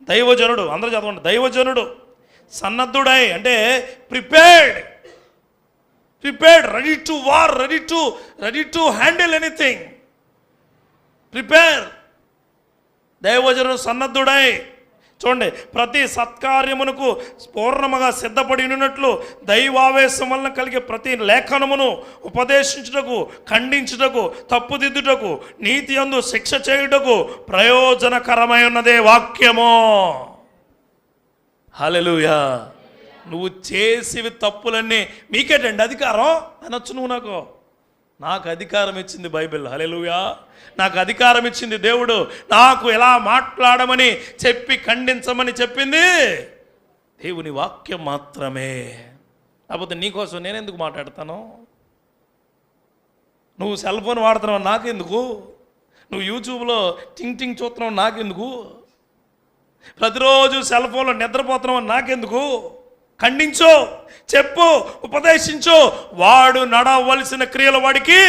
దైవజనుడు, అందరూ చదవండి. దైవజనుడు సన్నద్ధుడై అంటే prepared, ready to war, ready to handle anything. Prepare. దైవజనుడు సన్నద్ధుడై, చూడండి, ప్రతి సత్కార్యమునకు పూర్ణముగా సిద్ధపడి ఉన్నట్లు దైవావేశం వలన కలిగే ప్రతి లేఖనమును ఉపదేశించుటకు, ఖండించుటకు, తప్పుదిద్దుటకు, నీతి యందు శిక్ష చేయుటకు ప్రయోజనకరమై ఉన్నదే వాక్యము. హల్లెలూయా. నువ్వు చేసేవి తప్పులన్నీ మీకేటండి అధికారం అనొచ్చు. నువ్వు నాకు అధికారం ఇచ్చింది బైబిల్. హల్లెలూయా. నాకు అధికారం ఇచ్చింది దేవుడు. నాకు ఎలా మాట్లాడమని చెప్పి ఖండించమని చెప్పింది దేవుని వాక్యం మాత్రమే. కాకపోతే నీకోసం నేనెందుకు మాట్లాడతాను? నువ్వు సెల్ ఫోన్ వాడుతున్నావు నాకెందుకు? నువ్వు యూట్యూబ్లో టింగ్ చూస్తున్నావు నాకెందుకు? ప్రతిరోజు సెల్ ఫోన్లో నిద్రపోతున్నావు నాకెందుకు? ఖండించు, చెప్పు, ఉపదేశించు. వాడు నడవలసిన క్రియలు వాడికి